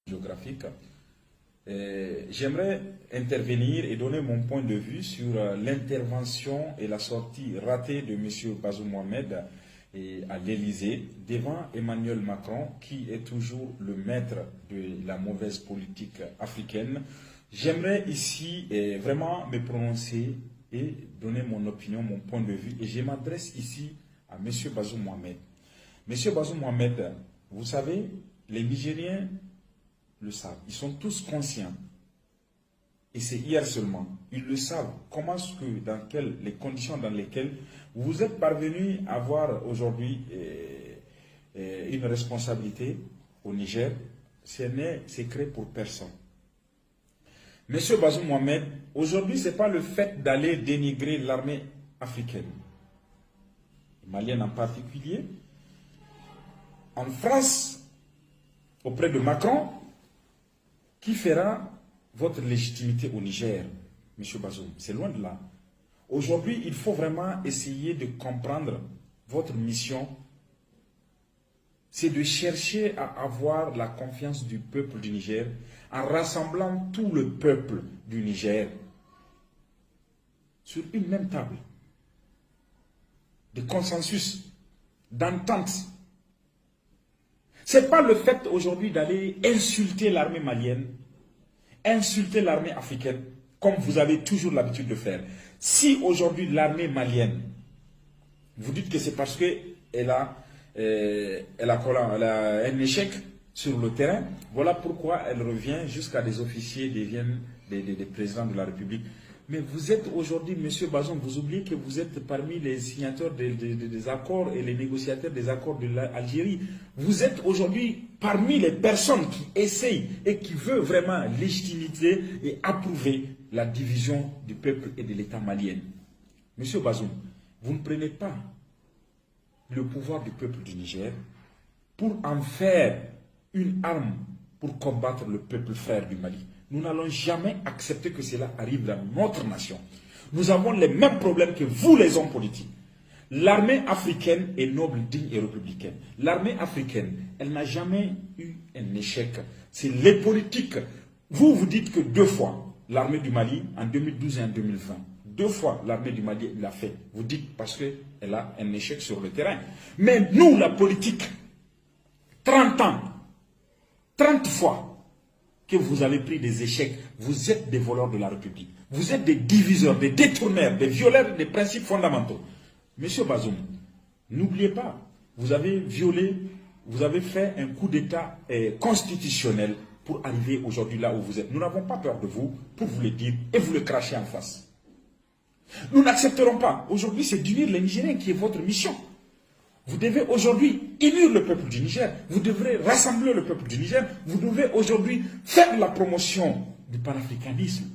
géographique. J'aimerais intervenir et donner mon point de vue sur l'intervention et la sortie ratée de M. Bazoum Mohamed à l'Élysée devant Emmanuel Macron, qui est toujours le maître de la mauvaise politique africaine. J'aimerais ici vraiment me prononcer et donner mon opinion, mon point de vue. Et je m'adresse ici à M. Bazoum Mohamed. M. Bazoum Mohamed, vous savez, les Nigériens le savent. Ils sont tous conscients. Et c'est hier seulement. Ils le savent. Comment est-ce que, dans les conditions dans lesquelles vous êtes parvenus à avoir aujourd'hui une responsabilité au Niger, ce n'est secret pour personne. Monsieur Bazoum Mohamed, aujourd'hui, ce n'est pas le fait d'aller dénigrer l'armée africaine, malienne en particulier. En France, auprès de Macron, qui fera votre légitimité au Niger, M. Bazoum? C'est loin de là. Aujourd'hui, il faut vraiment essayer de comprendre votre mission. C'est de chercher à avoir la confiance du peuple du Niger en rassemblant tout le peuple du Niger sur une même table de consensus, d'entente. Ce n'est pas le fait aujourd'hui d'aller insulter l'armée malienne, insulter l'armée africaine, comme vous avez toujours l'habitude de faire. Si aujourd'hui l'armée malienne, vous dites que c'est parce qu'elle a un échec sur le terrain, voilà pourquoi elle revient jusqu'à des officiers, deviennent des présidents de la République. Mais vous êtes aujourd'hui, M. Bazoum, vous oubliez que vous êtes parmi les signataires des accords et les négociateurs des accords de l'Algérie. Vous êtes aujourd'hui parmi les personnes qui essayent et qui veulent vraiment légitimiser et approuver la division du peuple et de l'État malien. M. Bazoum, vous ne prenez pas le pouvoir du peuple du Niger pour en faire une arme pour combattre le peuple frère du Mali. Nous n'allons jamais accepter que cela arrive dans notre nation. Nous avons les mêmes problèmes que vous, les hommes politiques. L'armée africaine est noble, digne et républicaine. L'armée africaine, elle n'a jamais eu un échec. C'est les politiques. Vous, vous dites que 2 fois, l'armée du Mali, en 2012 et en 2020, 2 fois l'armée du Mali l'a fait. Vous dites parce qu'elle a un échec sur le terrain. Mais nous, la politique, 30 ans, 30 fois, que vous avez pris des échecs, vous êtes des voleurs de la République. Vous êtes des diviseurs, des détourneurs, des violeurs des principes fondamentaux. Monsieur Bazoum, n'oubliez pas, vous avez violé, vous avez fait un coup d'État constitutionnel pour arriver aujourd'hui là où vous êtes. Nous n'avons pas peur de vous pour vous le dire et vous le cracher en face. Nous n'accepterons pas. Aujourd'hui, c'est d'unir les Nigériens qui est votre mission. Vous devez aujourd'hui unir le peuple du Niger. Vous devrez rassembler le peuple du Niger. Vous devez aujourd'hui faire la promotion du panafricanisme.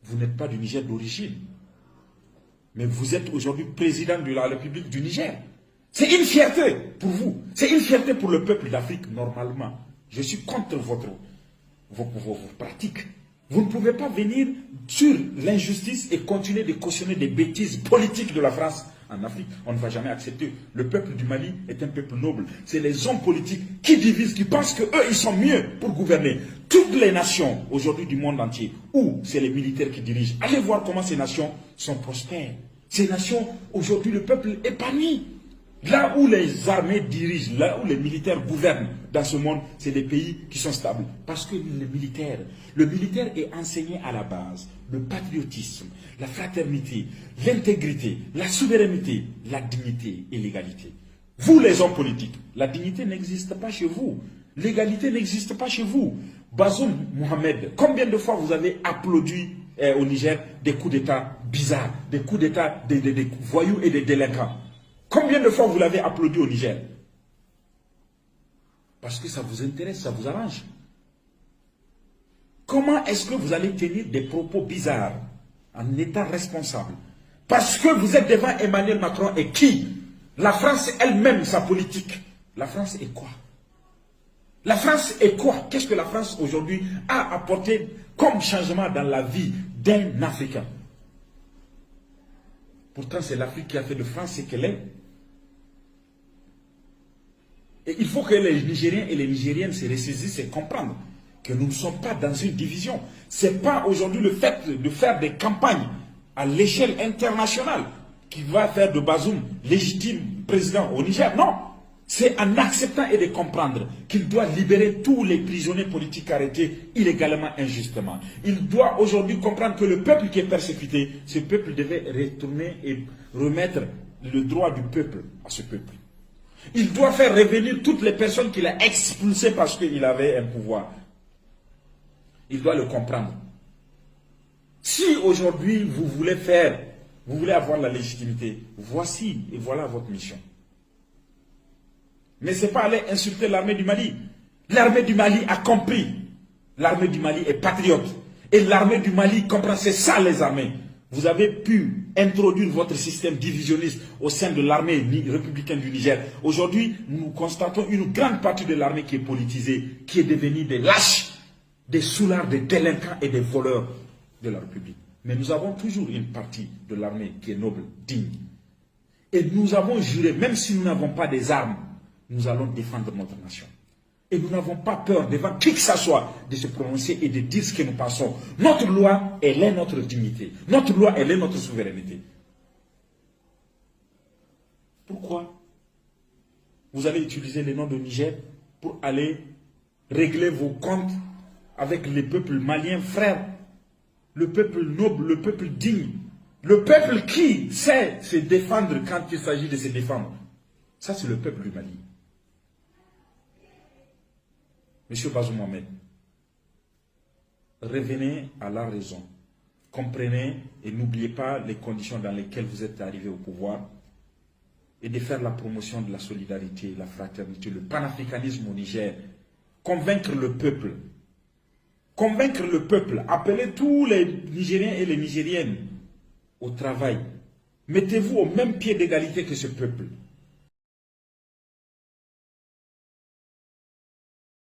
Vous n'êtes pas du Niger d'origine. Mais vous êtes aujourd'hui président de la République du Niger. C'est une fierté pour vous. C'est une fierté pour le peuple d'Afrique, normalement. Je suis contre vos pratiques. Vous ne pouvez pas venir sur l'injustice et continuer de cautionner des bêtises politiques de la France. En Afrique, on ne va jamais accepter. Le peuple du Mali est un peuple noble. C'est les hommes politiques qui divisent, qui pensent qu'eux, ils sont mieux pour gouverner. Toutes les nations, aujourd'hui du monde entier, où c'est les militaires qui dirigent, allez voir comment ces nations sont prospères. Ces nations, aujourd'hui, le peuple est épanoui. Là où les armées dirigent, là où les militaires gouvernent dans ce monde, c'est des pays qui sont stables. Parce que le militaire est enseigné à la base. Le patriotisme, la fraternité, l'intégrité, la souveraineté, la dignité et l'égalité. Vous les hommes politiques, la dignité n'existe pas chez vous. L'égalité n'existe pas chez vous. Bazoum Mohamed, combien de fois vous avez applaudi au Niger des coups d'État bizarres, des coups d'État des voyous et des délinquants? Combien de fois vous l'avez applaudi au Niger? Parce que ça vous intéresse, ça vous arrange. Comment est-ce que vous allez tenir des propos bizarres en état responsable? Parce que vous êtes devant Emmanuel Macron et qui? La France elle-même, sa politique. La France est quoi? La France est quoi? Qu'est-ce que la France aujourd'hui a apporté comme changement dans la vie d'un Africain? Pourtant, c'est l'Afrique qui a fait de France ce qu'elle est. Et il faut que les Nigériens et les Nigériennes se ressaisissent et comprennent que nous ne sommes pas dans une division. Ce n'est pas aujourd'hui le fait de faire des campagnes à l'échelle internationale qui va faire de Bazoum légitime président au Niger. Non, c'est en acceptant et de comprendre qu'il doit libérer tous les prisonniers politiques arrêtés illégalement, injustement. Il doit aujourd'hui comprendre que le peuple qui est persécuté, ce peuple devait retourner et remettre le droit du peuple à ce peuple. Il doit faire revenir toutes les personnes qu'il a expulsées parce qu'il avait un pouvoir. Il doit le comprendre. Si aujourd'hui vous voulez avoir la légitimité, voici et voilà votre mission. Mais ce n'est pas aller insulter l'armée du Mali. L'armée du Mali a compris. L'armée du Mali est patriote. Et l'armée du Mali comprend, c'est ça les armées. Vous avez pu introduire votre système divisionniste au sein de l'armée républicaine du Niger. Aujourd'hui, nous constatons une grande partie de l'armée qui est politisée, qui est devenue des lâches, des soulards, des délinquants et des voleurs de la République. Mais nous avons toujours une partie de l'armée qui est noble, digne. Et nous avons juré, même si nous n'avons pas des armes, nous allons défendre notre nation. Et nous n'avons pas peur devant qui que ce soit de se prononcer et de dire ce que nous pensons. Notre loi, elle est notre dignité. Notre loi, elle est notre souveraineté. Pourquoi vous allez utiliser le nom de Niger pour aller régler vos comptes avec les peuples maliens frères, le peuple noble, le peuple digne, le peuple qui sait se défendre quand il s'agit de se défendre? Ça, c'est le peuple du Mali. Monsieur Bazoum Mohamed, revenez à la raison. Comprenez et n'oubliez pas les conditions dans lesquelles vous êtes arrivé au pouvoir et de faire la promotion de la solidarité, la fraternité, le panafricanisme au Niger. Convaincre le peuple. Convaincre le peuple. Appelez tous les Nigériens et les Nigériennes au travail. Mettez-vous au même pied d'égalité que ce peuple.